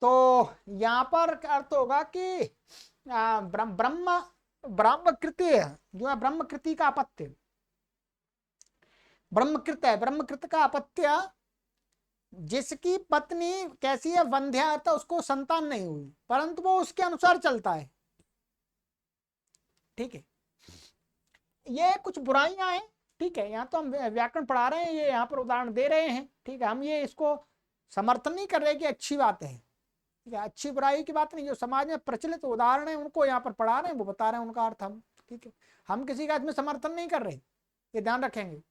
तो यहाँ पर अर्थ होगा कि ब्रह्म ब्रह्मकृति जो है, ब्रह्मकृति का अपत्य, ब्रह्मकृत है, ब्रह्मकृत का अपत्य जिसकी पत्नी कैसी है, वंध्या, तो उसको संतान नहीं हुई, परंतु वो उसके अनुसार चलता है, ठीक है। ये कुछ बुराइयां हैं, ठीक है, यहाँ तो हम व्याकरण पढ़ा रहे हैं, ये यहाँ पर उदाहरण दे रहे हैं, ठीक है, हम ये इसको समर्थन नहीं कर रहे कि अच्छी बात है, ठीक है, अच्छी बुराई की बात नहीं, जो समाज में प्रचलित उदाहरण है उनको यहाँ पर पढ़ा रहे हैं, वो बता रहे हैं उनका अर्थ हम, ठीक है, हम किसी का इसमें समर्थन नहीं कर रहे, ये ध्यान रखेंगे।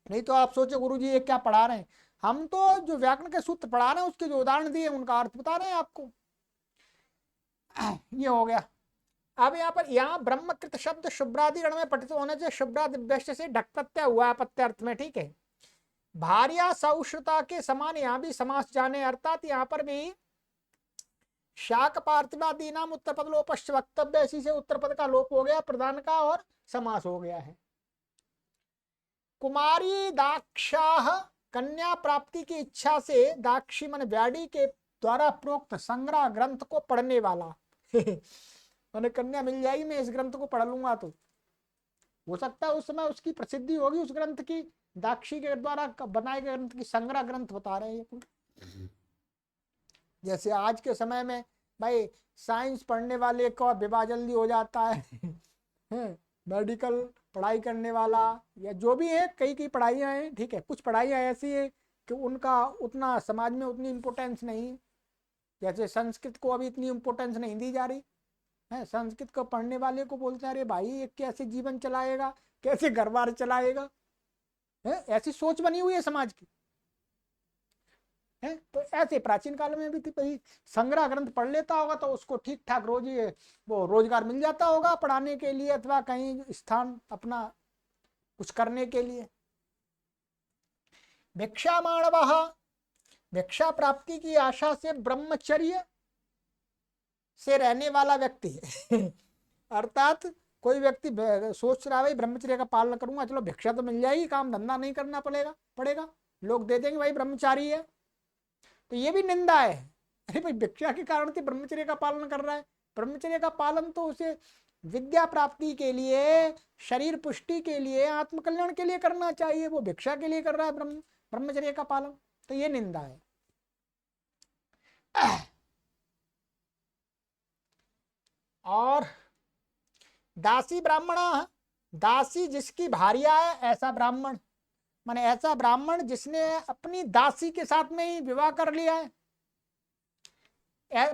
नहीं तो आप सोचे गुरु जी ये क्या पढ़ा रहे हैं, हम तो जो व्याकरण के सूत्र पढ़ा रहे हैं उसके जो उदाहरण दिए उनका अर्थ बता रहे हैं आपको। ये हो गया। अब यहाँ पर यहाँ ब्रह्मकृत शब्द शुभ्रादि गण में पठित होने से शुभ्रादिभ्यस्त से ढक प्रत्यय हुआ पत्य अर्थ में, ठीक है। भार्या सौश्रुता के समान यहाँ भी समास जाने, अर्थात यहाँ पर भी शाक पार्थिवादी नाम उत्तर पद लोपश्च वक्तव्य, इसी से उत्तर पद का लोप हो गया, प्रधान का, और समास हो गया है। कुमारी दाक्षाह, कन्या प्राप्ति की इच्छा से दाक्षी मन व्याडी के द्वारा प्रोक्त संग्रह ग्रंथ को पढ़ने वाला। मैंने कन्या मिल जाएगी, मैं इस ग्रंथ को पढ़ लूंगा, तो हो सकता है उस समय उसकी प्रसिद्धि होगी उस ग्रंथ की, दाक्षी के द्वारा बनाए गए ग्रंथ की, संग्रह ग्रंथ बता रहे हैं ये। जैसे आज के समय में भाई साइंस पढ़ने वाले का विवाह जल्दी हो जाता है, मेडिकल पढ़ाई करने वाला या जो भी है, कई कई पढ़ाइयाँ हैं, ठीक है, कुछ पढ़ाइयाँ ऐसी है कि उनका उतना समाज में उतनी इम्पोर्टेंस नहीं, जैसे संस्कृत को अभी इतनी इम्पोर्टेंस नहीं दी जा रही है। संस्कृत को पढ़ने वाले को बोलते हैं अरे भाई ये कैसे जीवन चलाएगा, कैसे घर बार चलाएगा, है, ऐसी सोच बनी हुई है समाज की, है। तो ऐसे प्राचीन काल में भी थी, भाई संग्रह ग्रंथ पढ़ लेता होगा तो उसको ठीक ठाक रोज वो रोजगार मिल जाता होगा पढ़ाने के लिए, अथवा कहीं स्थान अपना कुछ करने के लिए। भिक्षा माणवः, भिक्षा प्राप्ति की आशा से ब्रह्मचर्य से रहने वाला व्यक्ति अर्थात कोई व्यक्ति सोच रहा है भाई ब्रह्मचर्य का पालन करूंगा, चलो भिक्षा तो मिल जाएगी, काम धंधा नहीं करना पड़ेगा, लोग दे देंगे भाई ब्रह्मचारी है, तो ये भी निंदा है। अरे भाई भिक्षा के कारण से ब्रह्मचर्य का पालन कर रहा है। ब्रह्मचर्य का पालन तो उसे विद्या प्राप्ति के लिए, शरीर पुष्टि के लिए, आत्मकल्याण के लिए करना चाहिए, वो भिक्षा के लिए कर रहा है ब्रह्मचर्य का पालन, तो ये निंदा है। और दासी ब्राह्मण, दासी जिसकी भार्या है ऐसा ब्राह्मण, माने ऐसा ब्राह्मण जिसने अपनी दासी के साथ में ही विवाह कर लिया है।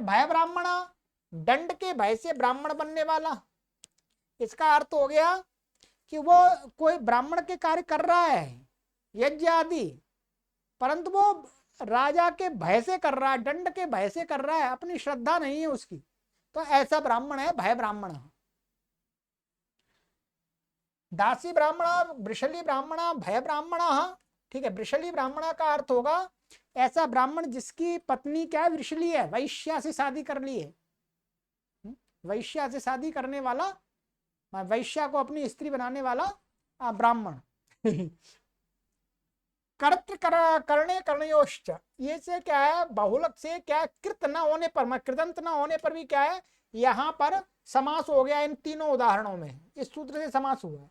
भय ब्राह्मण, दंड के भय से ब्राह्मण बनने वाला। इसका अर्थ हो गया कि वो कोई ब्राह्मण के कार्य कर रहा है, यज्ञ आदि, परंतु वो राजा के भय से कर रहा है, दंड के भय से कर रहा है, अपनी श्रद्धा नहीं है उसकी, तो ऐसा ब्राह्मण है भय ब्राह्मण। दासी ब्राह्मण, वृषली ब्राह्मण, भय ब्राह्मण, ठीक है। वृषली ब्राह्मण का अर्थ होगा ऐसा ब्राह्मण जिसकी पत्नी क्या है, वृषली है, वैश्या से शादी कर ली है, वैश्या से शादी करने वाला, वैश्या को अपनी स्त्री बनाने वाला ब्राह्मण। कर्तृ करणे कर्णयोश्च, ये से क्या है, बहुलक से क्या है, कृत न होने पर, कृदंत न होने पर भी क्या है, यहाँ पर समास हो गया इन तीनों उदाहरणों में, इस सूत्र से समास हुआ है।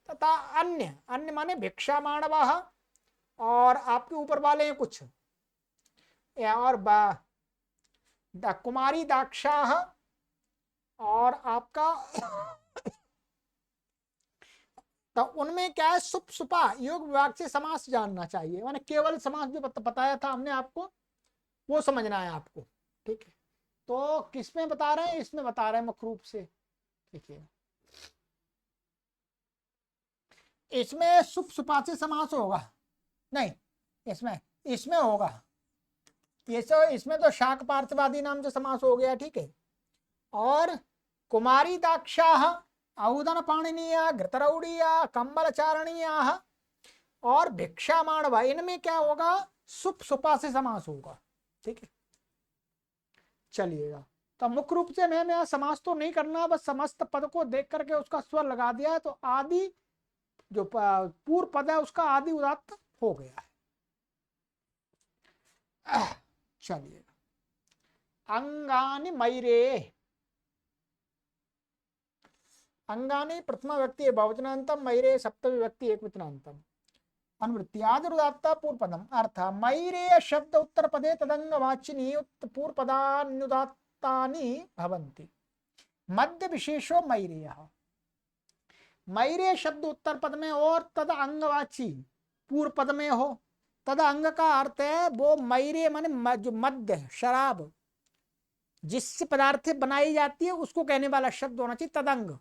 तथा अन्य, अन्य माने भिक्षा माणवाह, और आपके ऊपर वाले हैं कुछ, और कुमारी दाक्षाह, और आपका तो उनमें क्या है, सुप सुपा, योग विभाग से समास जानना चाहिए, माने केवल समास जो बताया था हमने आपको वो समझना है आपको, ठीक है। तो किसमें बता रहे हैं, इसमें बता रहे हैं मुख्य रूप से, ठीक है। इसमें सुप सुपा से समास होगा नहीं, इसमें इसमें होगा, ये तो इसमें तो शाक पार्थवादी नाम से समास हो गया, ठीक है। और कुमारी दाक्षाह, औदन पाणिनीय, घृतरौड़ीय, कंबल चारणीय, और भिक्षा माणव, इनमें क्या होगा, सुप सुपा से समास होगा, ठीक है। चलिएगा, तो मुख्य रूप से मैं यहाँ समास तो नहीं करना, बस समस्त पद को देख करके उसका स्वर लगा दिया है, तो आदि जो पूर्व पद है उसका आदि उदात्त हो गया है। चलिएगा, अंगानि मैरे, अंगानि प्रथमा व्यक्ति बहुवचनांतम, मैरे सप्तमी व्यक्ति एकवचनांतम, अनुवृत्ति उदात्त पूर्व पदम, अर्थ मैरे शब्द उत्तर पदे तदंग वाचिनी पूर्व पदान्युदात्तानि भवन्ति, मध्य विशेषो मैरेयः, मैरे शब्द उत्तर पद में और तद अंगवाची पूर्व पद में हो, तद अंग का अर्थ है वो मैरे माने जो मध्य शराब जिससे पदार्थ बनाई जाती है उसको कहने वाला शब्द होना चाहिए तदंग,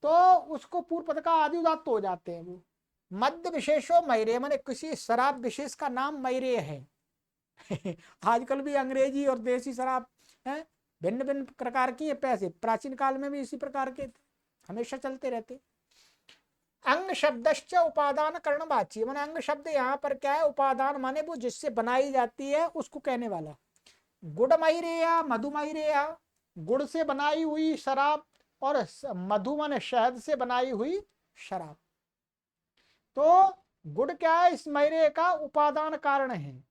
तो उसको पूर्व पद का आदि उदात्त हो जाते हैं वो। मध्य विशेषो मैरे माने किसी शराब विशेष का नाम मैरे है। आजकल भी अंग्रेजी और देसी शराब है, भिन्न भिन्न प्रकार की है, पैसे प्राचीन काल में भी इसी प्रकार के हमेशा चलते रहते। अंग शब्दश्च उपादान कर्णवाची, माने अंग शब्द यहाँ पर क्या है, उपादान माने वो जिससे बनाई जाती है उसको कहने वाला। गुड़ मैरेया, मधु मैरेया, गुड़ से बनाई हुई शराब, और मधु माने शहद से बनाई हुई शराब, तो गुड़ क्या है, इस मैरे का उपादान कारण है,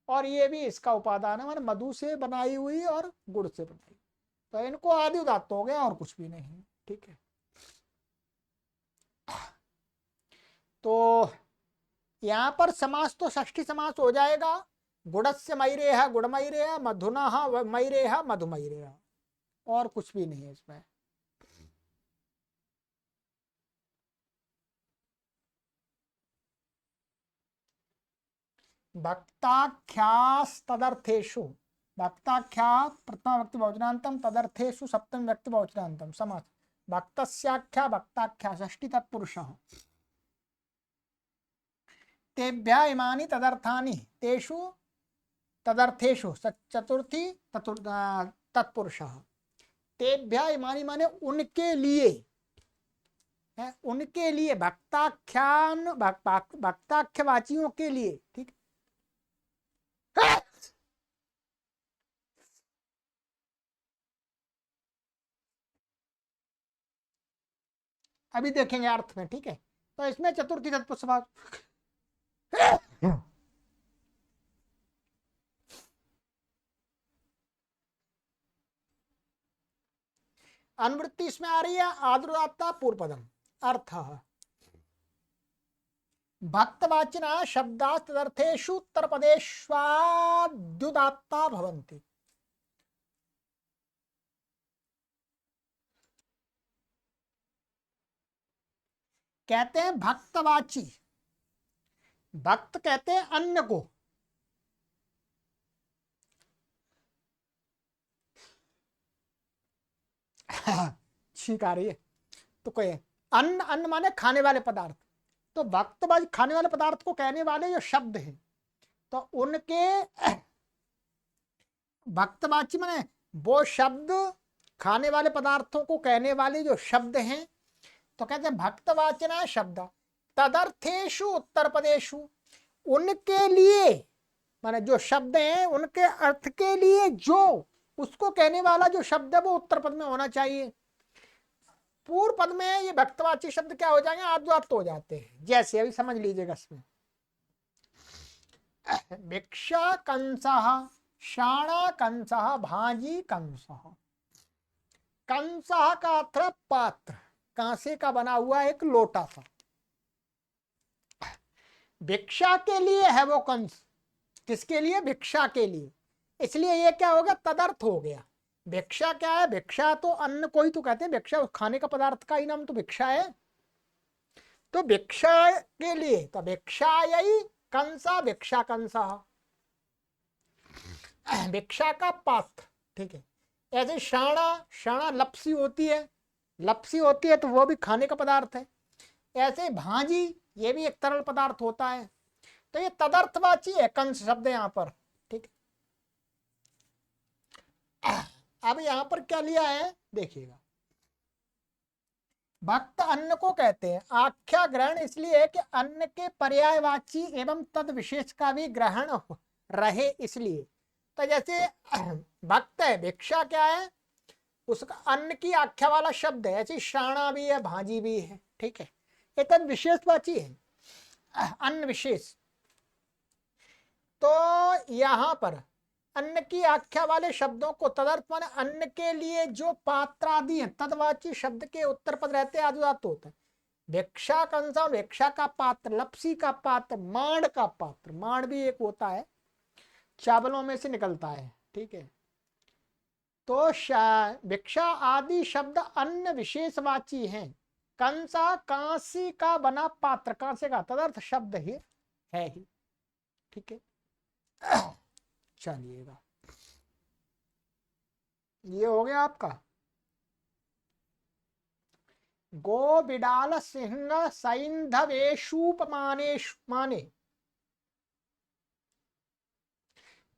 और ये भी इसका उपादान है, माने मधु से बनाई हुई और गुड़ से बनाई, तो इनको आदि उदात्त हो गया और कुछ भी नहीं, ठीक है। तो यहाँ पर समास तो षष्ठी समास हो जाएगा, गुड़स्य मैरेह गुड़मैरेह, मधुना मैरेह मधुमैरेह, और कुछ भी नहीं है इसमें। भक्ताख्यास्तदर्थेषु, भक्ताख्या प्रथमा व्यक्ति बहुवचनांतम, तदर्थेषु सप्तमी व्यक्ति बहुवचनांतम, समास भक्तस्याख्या भक्ताख्या षष्ठी तत्पुरुषः, तेभ्यः इमानि तदर्थानि, तेषु तदर्थेषु चतुर्थी तत्पुरुषः, तेभ्यः इमानि माने उनके लिए है, उनके लिए, भक्ताख्यान भक्ताख्यवाचियों के लिए, ठीक। अभी देखेंगे अर्थ में, ठीक है। तो इसमें चतुर्थी तत्पुरुष समास। अनुवृत्ति इसमें आ रही है आदुदात्ता पूर्व पदम। अर्थ भक्तवाचिना शब्दास्तदर्थेषु उत्तरपदेष्वाद्युदात्ता भवन्ति। कहते हैं भक्तवाची, भक्त कहते हैं अन्न को, छींक आ रही है तो कोई अन्न, अन्न माने खाने वाले पदार्थ। तो भक्तवाची खाने वाले पदार्थ को कहने वाले जो शब्द हैं, तो उनके भक्तवाची माने वो शब्द खाने वाले पदार्थों को कहने वाले जो शब्द हैं। तो कहते हैं भक्तवाचना शब्द तदर्थेषु उत्तर पदेशु, उनके लिए माने जो शब्द हैं उनके अर्थ के लिए जो उसको कहने वाला जो शब्द है वो उत्तर पद में होना चाहिए। पूर्व पद में ये भक्तवाची शब्द क्या हो जाएंगे, आद्वात हो जाते हैं। जैसे अभी समझ लीजिएगा इसमें भिक्षा कंसः, शाणा कंसः, भाजी कंसः। कंसः का अर्थ पात्र, कांसे का बना हुआ एक लोटा था। भिक्षा के लिए है वो कंस, किसके लिए, भिक्षा के लिए। इसलिए ये क्या हो गया, तदर्थ हो गया। भिक्षा क्या है, भिक्षा तो अन्न को ही तो कहते हैं, भिक्षा खाने का पदार्थ का ही नाम तो भिक्षा है। तो भिक्षा के लिए, तो भिक्षा यही कंसा, भिक्षा कंसा, भिक्षा का पात्र, ठीक है। ऐसे शाणा, शाणा लपसी होती है, लपसी होती है तो वो भी खाने का पदार्थ है। ऐसे भाजी, ये भी एक तरल पदार्थ होता है। तो ये तदर्थवाची है कंस शब्द यहाँ पर, ठीक है। अब यहाँ पर क्या लिया है देखिएगा, भक्त अन्न को कहते हैं। आख्या ग्रहण इसलिए है कि अन्न के पर्यायवाची एवं तद विशेष का भी ग्रहण रहे, इसलिए। तो जैसे भक्त है, भिक्षा क्या है, उसका अन्न की आख्या वाला शब्द है। ऐसी शाणा भी है, भाजी भी है, ठीक है। ये तद विशेषवाची है, अन्न विशेष। तो यहां पर अन्न की आख्या वाले शब्दों को तदर्थ माने अन्न के लिए जो पात्र आदि है, तदवाची शब्द के उत्तर पद रहते आदुदात्त होता है। भिक्षा कंसा, भिक्षा का पात्र, लपसी का पात्र, मांड का पात्र, मांड भी एक होता है, चावलों में से निकलता है, ठीक है। तो भिक्षा आदि शब्द अन्न विशेषवाची हैं। कंसा कांसी का बना पात्र, कांसे का तदर्थ शब्द ही है ही, ठीक है। चलिएगा, ये हो गया आपका गो बिडाल सिंह सैंधवेशुपमानेषु, माने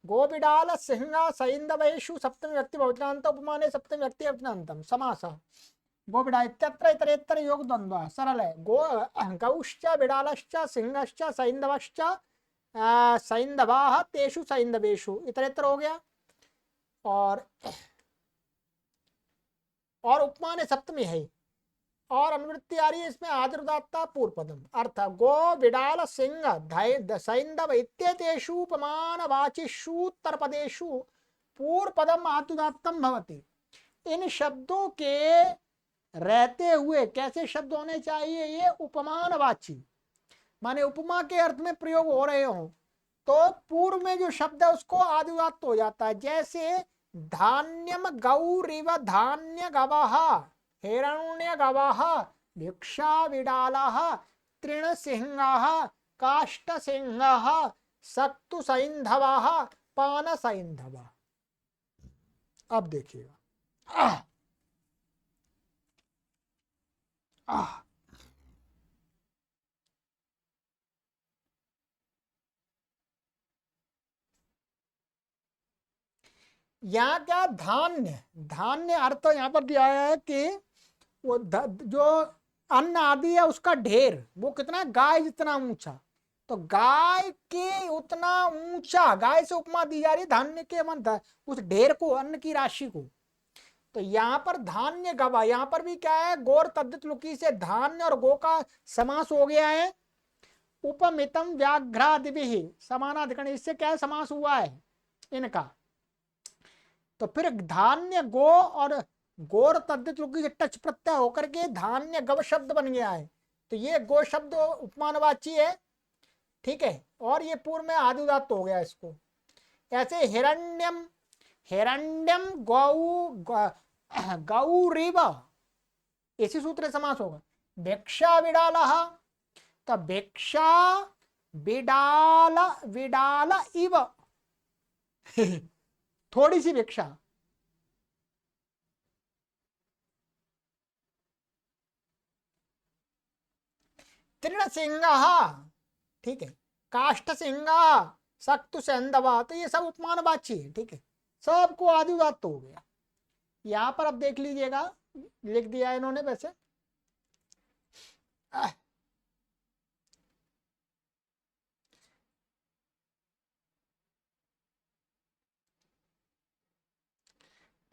गो बिडाल सिंह सैंधवेशु सप्तमी व्यक्ति बहुवचनान्त उपमाने सप्तमी व्यक्ति अवचनान्तम समास। गो बिडा इत्यत्र इतरेतर योग द्वंद्व सरल है। गो गौश्च बिडालश्च सिंहश्च सैंधवश्च सैंधवाः तेषु सैंधवेषु, इतरेतर हो गया। और उपमाने सप्तमी है, और अनुवृत्ति आ रही है इसमें आदरुदात्ता पूर्व पदम। अर्थ गो बिडाल सिंह सैंधव इत्येतेषु उपमानवाचिषु उत्तरपदेषु पूर्व पदम आदरुदात्तम भवति। इन शब्दों के रहते हुए कैसे शब्द होने चाहिए, ये उपमानवाची माने उपमा के अर्थ में प्रयोग हो रहे हो, तो पूर्व में जो शब्द है उसको आदुदात्त हो जाता है। जैसे धान्यम गौरिव धान्य गवः, हिरण्य गवः, भिक्षा विडालः, तृण सिंहः, काष्ठ सिंहः, सक्तु सैंधवः, पान सैंधवः। अब देखिएगा, यहाँ क्या धान्य, धान्य अर्थ यहाँ पर दिया है कि वो जो अन्न आदि है उसका ढेर, वो कितना, गाय जितना ऊंचा। तो गाय के उतना ऊंचा, गाय से उपमा दी जा रही धान्य के मन उस ढेर को, अन्न की राशि को। तो यहाँ पर धान्य गवा, यहाँ पर भी क्या है, गोर तद्धित लुकी से धान्य और गो का समास हो गया है। उपमितम व्याघ्रादिभिः समानाधिकरण, इससे क्या है, समास हुआ है इनका। तो फिर धान्य गो और गोर तद्धित लुकी से टच प्रत्यय होकर के धान्य गव शब्द बन गया है। तो ये गो शब्द उपमानवाची है, ठीक है, और ये पूर्व में आदि उदात्त हो गया इसको। ऐसे हिरण्यम, हिरण्यम गौ गौरिव, इसी सूत्र समास होगा। भिक्षा विडालः, तो भिक्षा विडाल, विडाल इव थोड़ी सी भिक्षा। तृण सिंह, ठीक है, काष्ठ सिंह, सक्तु सेंधवा, तो ये सब उपमानवाची है, ठीक है, सबको आदि उदात्त हो गया। यहां पर अब देख लीजिएगा, लिख दिया इन्होंने वैसे।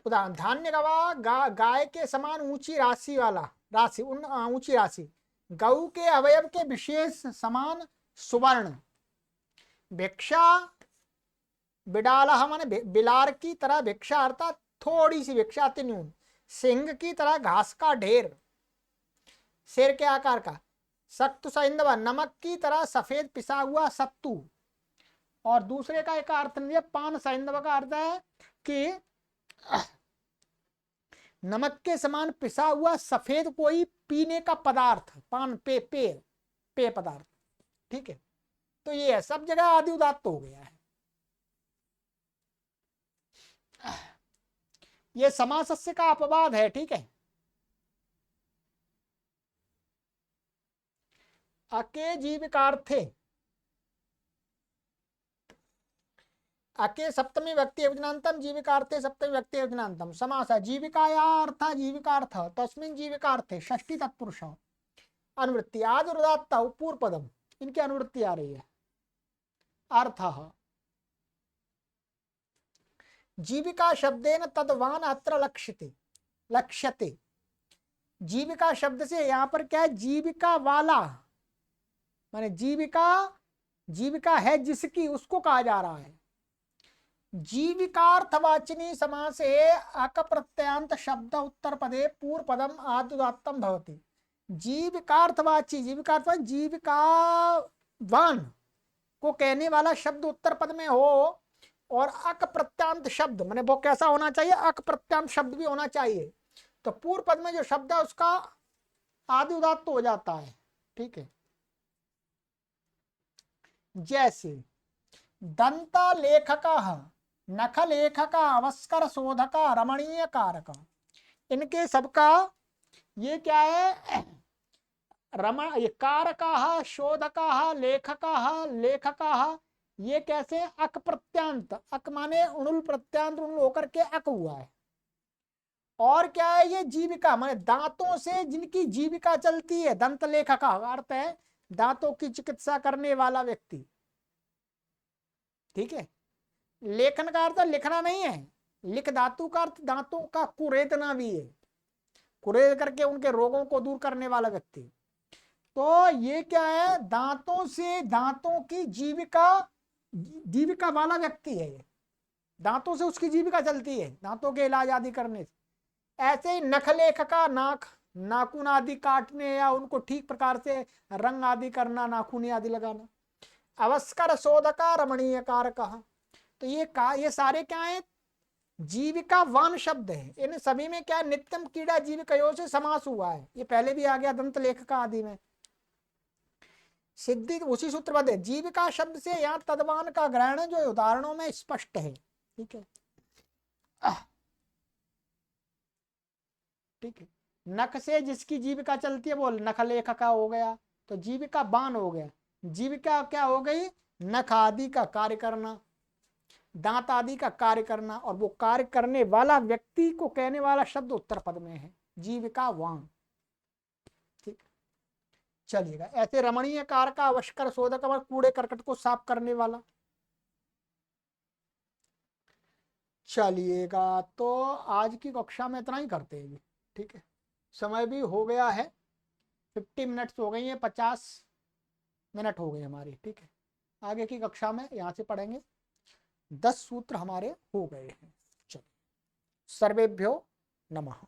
उदाहरण, धान्य गवा गाय के समान ऊंची राशि वाला, राशि ऊंची राशि। गऊ के अवयव के विशेष समान सुवर्ण। भिक्षा बिडाला माने बिलार की तरह भिक्षा अर्थात थोड़ी सी भिक्षा, अति न्यून। सिंह की तरह घास का ढेर, शेर के आकार का। सत्तु सैंधव, नमक की तरह सफेद पिसा हुआ सत्तू। और दूसरे का एक अर्थ नहीं है, पान सैंधव का अर्थ है कि नमक के समान पिसा हुआ सफेद कोई पीने का पदार्थ, पान पेय पदार्थ, ठीक है। तो ये है, सब जगह आदि उदात्त हो गया है। ये समासस्य का अपवाद है, ठीक है। अके जीविकार्थे, अके सप्तमी व्यक्ति योजनांतम, जीविकार्थे सप्तमी व्यक्ति योजनांतम। समास है जीविकाया अर्थ, जीविकार्थ, तस्मिन् जीविकार्थे षष्ठी तत्पुरुष। अनुवृत्ति आदि उदात्त पूर्व पदम, इनकी अनुवृत्ति आ रही है। अर्थ जीविका शब्देन तद्वान अत्र लक्ष्यते, लक्ष्यते। जीविका शब्द से यहाँ पर क्या है, जीविका वाला, माने जीविका, जीविका है जिसकी, उसको कहा जा रहा है। जीविकार्थवाचिनी समासे अक प्रत्ययान्त शब्द उत्तर पदे पूर्व पदम आदुदात्तम भवति। जीविकार्थवाची, जीविकार्थवाची जीविकावान को कहने वाला शब्द उत्तर पद में हो, और अक प्रत्यांत शब्द, माने वो कैसा होना चाहिए, अक प्रत्यांत शब्द भी होना चाहिए। तो पूर्व पद में जो शब्द है उसका आदि उदात्त हो जाता है, ठीक है। जैसे दंत लेखक, नख लेखक, अवस्कर शोधक, रमणीय कारक, इनके सबका ये क्या है, रमण, ये कारक, शोधक, लेखक, लेखक, ये कैसे, अक प्रत्यांत, अक माने उणुल प्रत्यांत, उणुल होकर के अक हुआ है। और क्या है, ये जीविका माने दांतों से जिनकी जीविका चलती है। दंत लेखक का अर्थ है दांतों की चिकित्सा करने वाला व्यक्ति, ठीक है। लेखन का अर्थ लिखना नहीं है, लिख धातु का अर्थ दांतों का कुरेदना भी है, कुरेद करके उनके रोगों को दूर करने वाला व्यक्ति। तो ये क्या है, दांतों से, दांतों की जीविका, जीविका वाला व्यक्ति है ये, दांतों से उसकी जीविका चलती है, दांतों के इलाज आदि करने से। ऐसे ही नख लेख का, नाक, नाखून आदि काटने या उनको ठीक प्रकार से रंग आदि करना, नाखून आदि लगाना। अवस्कर शोधका, रमणीय कारक, तो ये सारे क्या है, जीविका वान शब्द है। इन सभी में क्या, नित्यम कीड़ा जीविकयो से समास हुआ है। ये पहले भी आ गया दंत लेखक आदि में। सिद्धि उसी सूत्रबद्ध है। जीविका शब्द से यहाँ तद्वान का ग्रहण जो उदाहरणों में स्पष्ट है, ठीक है, ठीक है। नख से जिसकी जीविका चलती है वो नख लेखक हो गया, तो जीविका बान हो गया। जीविका क्या हो गई, नख आदि का कार्य करना, दांत आदि का कार्य करना, और वो कार्य करने वाला व्यक्ति को कहने वाला शब्द उत्तर पद में है, जीविका वान, ठीक। चलिएगा, ऐसे रमणीय कार का, अवस्कर शोधक, कूड़े करकट को साफ करने वाला। चलिएगा, तो आज की कक्षा में इतना ही करते हैं जी। ठीक है, समय भी हो गया है, 50 मिनट्स हो गई हैं, 50 मिनट हो गए हमारे। ठीक है, आगे की कक्षा में यहाँ से पढ़ेंगे। 10 सूत्र हमारे हो गए हैं। चलिए, सर्वेभ्यो नमः।